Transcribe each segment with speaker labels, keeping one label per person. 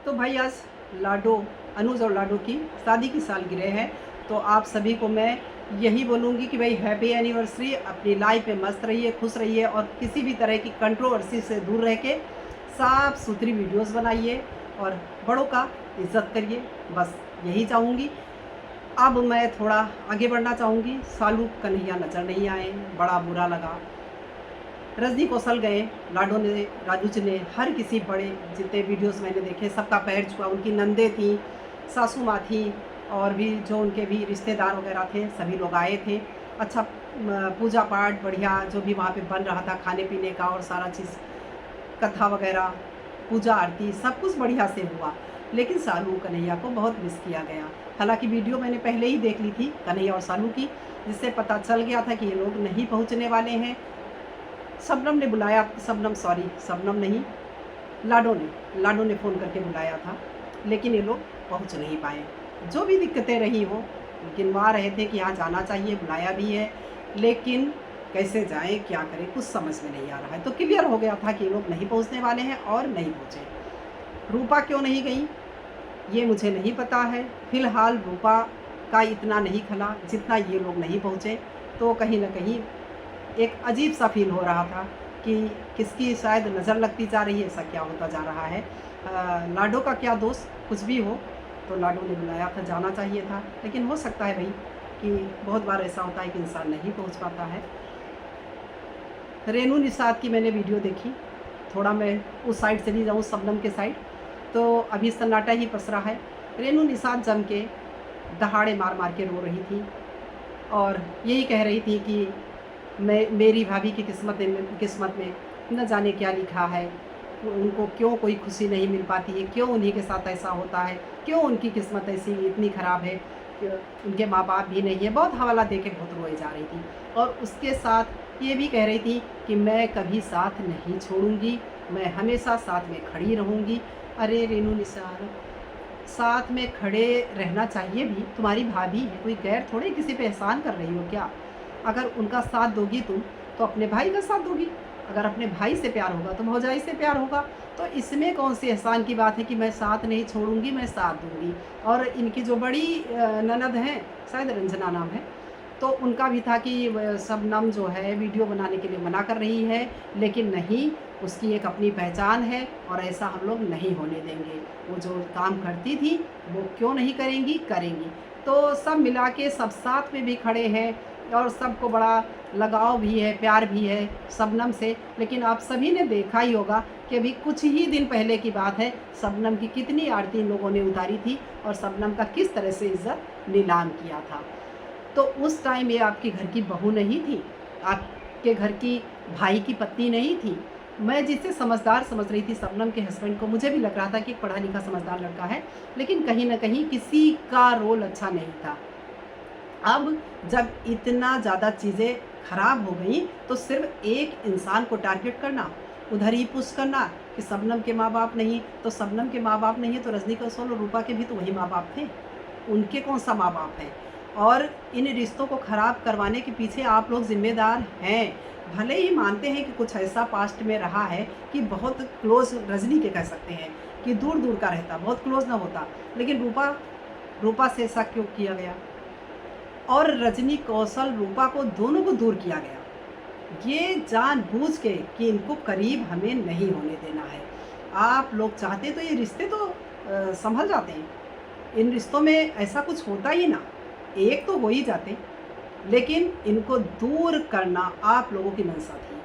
Speaker 1: तो भाई आज लाडो अनुज और लाडो की शादी की सालगिरह है। तो आप सभी को मैं यही बोलूँगी कि भाई हैप्पी एनिवर्सरी। अपनी लाइफ में मस्त रहिए, खुश रहिए और किसी भी तरह की कंट्रोवर्सी से दूर रह के साफ सुथरी वीडियोस बनाइए और बड़ों का इज्जत करिए। बस यही चाहूँगी। अब मैं थोड़ा आगे बढ़ना चाहूँगी। सालू कन्हैया नजर नहीं आए, बड़ा बुरा लगा। रजनी कौशल गए, लाडो ने, राजू जी ने, हर किसी बड़े जितने वीडियोस मैंने देखे सबका पैर छुआ। उनकी नंदे थी, सासू माँ थी और भी जो उनके भी रिश्तेदार वगैरह थे, सभी लोग आए थे। अच्छा पूजा पाठ बढ़िया जो भी वहाँ पे बन रहा था खाने पीने का और सारा चीज़, कथा वगैरह, पूजा आरती सब कुछ बढ़िया से हुआ। लेकिन सालू कन्हैया को बहुत मिस किया गया। हालांकि वीडियो मैंने पहले ही देख ली थी कन्हैया और सालू की, जिससे पता चल गया था कि ये लोग नहीं पहुँचने वाले हैं। शबनम ने बुलाया, शबनम नहीं, लाडो ने फ़ोन करके बुलाया था, लेकिन ये लोग पहुंच नहीं पाए। जो भी दिक्कतें रही हो, गिनवा रहे थे कि यहाँ जाना चाहिए, बुलाया भी है, लेकिन कैसे जाएं, क्या करें, कुछ समझ में नहीं आ रहा है। तो क्लियर हो गया था कि ये लोग नहीं पहुंचने वाले हैं और नहीं पहुँचे। रूपा क्यों नहीं गई ये मुझे नहीं पता है। फ़िलहाल रूपा का इतना नहीं खला जितना ये लोग नहीं पहुँचे। तो कहीं ना कहीं एक अजीब सा फील हो रहा था कि किसकी शायद नज़र लगती जा रही है, ऐसा क्या होता जा रहा है। लाडो का क्या दोष, कुछ भी हो। तो लाडो ने बुलाया था, जाना चाहिए था, लेकिन हो सकता है भाई कि बहुत बार ऐसा होता है कि इंसान नहीं पहुंच पाता है। रेनू निषाद की मैंने वीडियो देखी, थोड़ा मैं उस साइड चली जाऊँ, शबनम के साइड, तो अभी सन्नाटा ही पसरा है। रेनू निषाद जम के दहाड़े मार मार के रो रही थी और यही कह रही थी कि मेरी भाभी की किस्मत में न जाने क्या लिखा है, उनको क्यों कोई खुशी नहीं मिल पाती है, क्यों उन्हीं के साथ ऐसा होता है, क्यों उनकी किस्मत ऐसी इतनी ख़राब है, उनके माँ बाप भी नहीं है। बहुत हवाला दे के बहुत रोई जा रही थी और उसके साथ ये भी कह रही थी कि मैं कभी साथ नहीं छोड़ूंगी, मैं हमेशा साथ में खड़ी रहूँगी। अरे रेनू निसार, साथ में खड़े रहना चाहिए भी, तुम्हारी भाभी है, कोई गैर थोड़े किसी पे एहसान कर रही हो क्या। अगर उनका साथ दोगी तुम तो अपने भाई का साथ दोगी, अगर अपने भाई से प्यार होगा तो भौजाई से प्यार होगा। तो इसमें कौन सी एहसान की बात है कि मैं साथ नहीं छोड़ूंगी, मैं साथ दूंगी। और इनकी जो बड़ी ननद हैं, शायद रंजना नाम है, तो उनका भी था कि शबनम जो है वीडियो बनाने के लिए मना कर रही है, लेकिन नहीं, उसकी एक अपनी पहचान है और ऐसा हम लोग नहीं होने देंगे। वो जो काम करती थी वो क्यों नहीं करेंगी, करेंगी। तो सब मिला के सब साथ में भी खड़े हैं और सबको बड़ा लगाव भी है, प्यार भी है शबनम से। लेकिन आप सभी ने देखा ही होगा कि अभी कुछ ही दिन पहले की बात है, शबनम की कितनी आरती इन लोगों ने उतारी थी और शबनम का किस तरह से इज्जत नीलाम किया था। तो उस टाइम ये आपके घर की बहू नहीं थी, आपके घर की भाई की पत्नी नहीं थी। मैं जिसे समझदार समझ रही थी शबनम के हस्बैंड को, मुझे भी लग रहा था कि पढ़ा लिखा समझदार लड़का है, लेकिन कहीं ना कहीं किसी का रोल अच्छा नहीं था। अब जब इतना ज़्यादा चीज़ें खराब हो गई तो सिर्फ एक इंसान को टारगेट करना, उधर ही पुश करना कि शबनम के माँ बाप नहीं, तो शबनम के माँ बाप नहीं है तो रजनी कौशल और रूपा के भी तो वही माँ बाप थे, उनके कौन सा माँ बाप है। और इन रिश्तों को ख़राब करवाने के पीछे आप लोग जिम्मेदार हैं। भले ही मानते हैं कि कुछ ऐसा पास्ट में रहा है कि बहुत क्लोज रजनी के कह सकते हैं कि दूर दूर का रहता, बहुत क्लोज ना होता, लेकिन रूपा से ऐसा क्यों किया गया और रजनी कौशल रूपा को दोनों को दूर किया गया, ये जानबूझ के कि इनको करीब हमें नहीं होने देना है। आप लोग चाहते तो ये रिश्ते तो संभल जाते हैं, इन रिश्तों में ऐसा कुछ होता ही ना, एक तो हो ही जाते, लेकिन इनको दूर करना आप लोगों की मंशा थी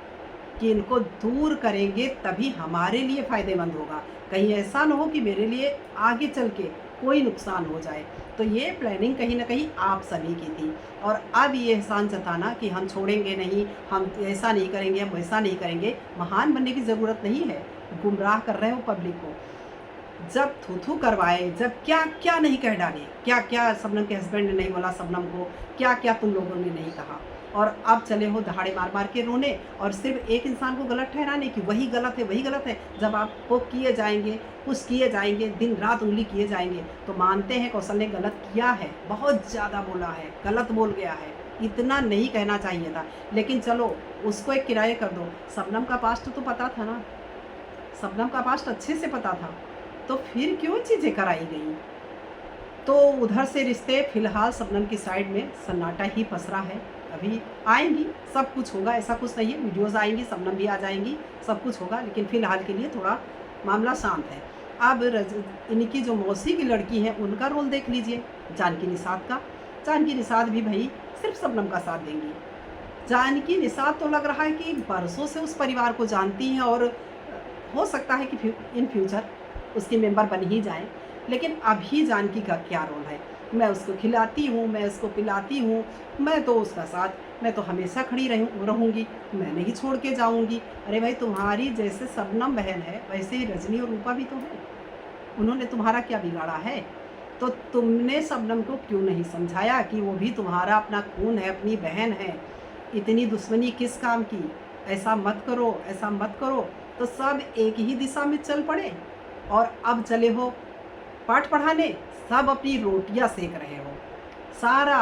Speaker 1: कि इनको दूर करेंगे तभी हमारे लिए फ़ायदेमंद होगा, कहीं ऐसा ना हो कि मेरे लिए आगे चल के कोई नुकसान हो जाए। तो ये प्लानिंग कहीं ना कहीं आप सभी की थी। और अब ये एहसान जताना कि हम छोड़ेंगे नहीं, हम ऐसा नहीं करेंगे, हम वैसा नहीं करेंगे, महान बनने की ज़रूरत नहीं है। गुमराह कर रहे हो पब्लिक को। जब थू करवाए, जब क्या क्या नहीं कह डाले, क्या क्या शबनम के हस्बैंड ने नहीं बोला शबनम को, क्या क्या तुम लोगों ने नहीं कहा, और अब चले हो दहाड़े मार मार के रोने और सिर्फ एक इंसान को गलत ठहराने कि वही गलत है, वही गलत है। जब आपको किए जाएंगे, कुछ किए जाएंगे, दिन रात उंगली किए जाएंगे, तो मानते हैं कौशल ने गलत किया है, बहुत ज़्यादा बोला है, गलत बोल गया है, इतना नहीं कहना चाहिए था। लेकिन चलो उसको एक किराए कर दो। शबनम का पास्ट तो पता था ना, शबनम का पास्ट अच्छे से पता था, तो फिर क्यों चीज़ें कराई गई? तो उधर से रिश्ते फ़िलहाल शबनम की साइड में सन्नाटा ही पसरा है। अभी आएँगी, सब कुछ होगा, ऐसा कुछ नहीं है, वीडियोज़ आएँगी, शबनम भी आ जाएँगी, सब कुछ होगा, लेकिन फ़िलहाल के लिए थोड़ा मामला शांत है। अब इनकी जो मौसी की लड़की है, उनका रोल देख लीजिए, जानकी निषाद का। जानकी निषाद भी भई सिर्फ़ शबनम का साथ देंगी। जानकी निषाद तो लग रहा है कि बरसों से उस परिवार को जानती हैं और हो सकता है कि इन फ्यूचर उसकी मेंबर बन ही जाएँ। लेकिन अभी जानकी का क्या रोल है? मैं उसको खिलाती हूँ, मैं उसको पिलाती हूँ, मैं तो उसका साथ मैं तो हमेशा खड़ी रहूँगी, मैं नहीं छोड़ के जाऊँगी। अरे भाई, तुम्हारी जैसे शबनम बहन है, वैसे ही रजनी और रूपा भी तो हैं। उन्होंने तुम्हारा क्या बिगाड़ा है? तो तुमने शबनम को क्यों नहीं समझाया कि वो भी तुम्हारा अपना खून है, अपनी बहन है। इतनी दुश्मनी किस काम की? ऐसा मत करो, ऐसा मत करो। तो सब एक ही दिशा में चल पड़े और अब चले हो पाठ पढ़ाने, सब अपनी रोटियां सेक रहे हो। सारा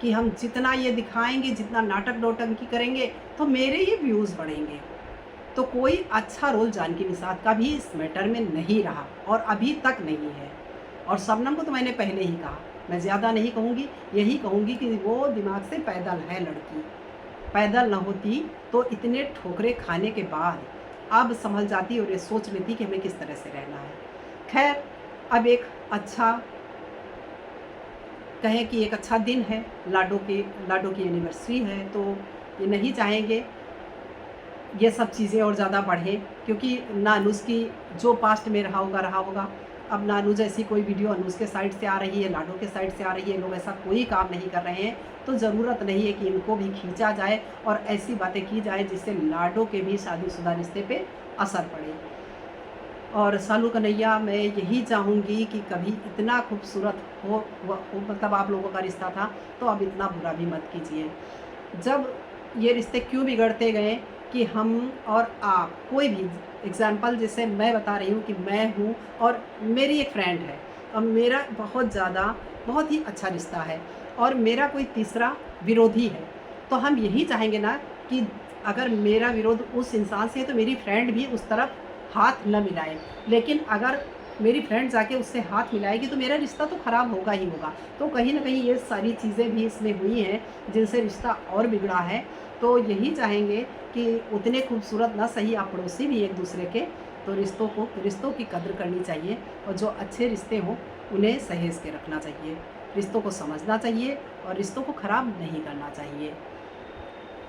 Speaker 1: कि हम जितना ये दिखाएंगे, जितना नाटक नौटंकी करेंगे, तो मेरे ही व्यूज़ बढ़ेंगे। तो कोई अच्छा रोल जानकी निषाद का भी इस मैटर में नहीं रहा और अभी तक नहीं है। और शबनम को तो मैंने पहले ही कहा, मैं ज़्यादा नहीं कहूँगी, यही कहूँगी कि वो दिमाग से पैदल है लड़की। पैदल न होती तो इतने ठोकरे खाने के बाद अब संभल जाती और ये सोच लेती कि हमें किस तरह से रहना है। खैर, अब एक अच्छा कहें कि एक अच्छा दिन है, लाडो की एनिवर्सरी है, तो ये नहीं चाहेंगे ये सब चीज़ें और ज़्यादा बढ़े, क्योंकि ना अनुज की जो पास्ट में रहा होगा। अब ना अनुज जैसी कोई वीडियो अनुज के साइड से आ रही है, लाडो के साइड से आ रही है, लोग ऐसा कोई काम नहीं कर रहे हैं, तो ज़रूरत नहीं है कि इनको भी खींचा जाए और ऐसी बातें की जाए जिससे लाडो के भी शादीशुदा रिश्ते पे असर पड़े। और सालू कन्हैया, मैं यही चाहूँगी कि कभी इतना खूबसूरत हो मतलब आप लोगों का रिश्ता था, तो अब इतना बुरा भी मत कीजिए। जब ये रिश्ते क्यों बिगड़ते गए कि हम और आप, कोई भी एग्ज़ाम्पल जैसे मैं बता रही हूँ कि मैं हूँ और मेरी एक फ्रेंड है और मेरा बहुत ही अच्छा रिश्ता है और मेरा कोई तीसरा विरोधी है, तो हम यही चाहेंगे ना कि अगर मेरा विरोध उस इंसान से है तो मेरी फ्रेंड भी उस तरफ हाथ न मिलाए। लेकिन अगर मेरी फ्रेंड जाके उससे हाथ मिलाएगी तो मेरा रिश्ता तो ख़राब होगा ही होगा। तो कहीं न कहीं ये सारी चीज़ें भी इसमें हुई हैं जिनसे रिश्ता और बिगड़ा है। तो यही चाहेंगे कि उतने खूबसूरत ना सही आप पड़ोसी भी एक दूसरे के, तो रिश्तों की कद्र करनी चाहिए और जो अच्छे रिश्ते हों उन्हें सहेज के रखना चाहिए, रिश्तों को समझना चाहिए और रिश्तों को ख़राब नहीं करना चाहिए।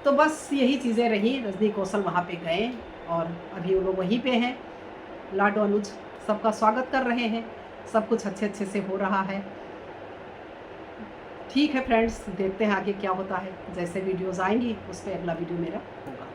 Speaker 1: तो बस यही चीज़ें रहीं। रजनी कौशल वहाँ पे गए और अभी वो लोग वहीं पे हैं। लाडो अनुज सबका स्वागत कर रहे हैं, सब कुछ अच्छे से हो रहा है। ठीक है फ्रेंड्स, देखते हैं आगे क्या होता है। जैसे वीडियोज़ आएंगी उस पर अगला वीडियो मेरा होगा।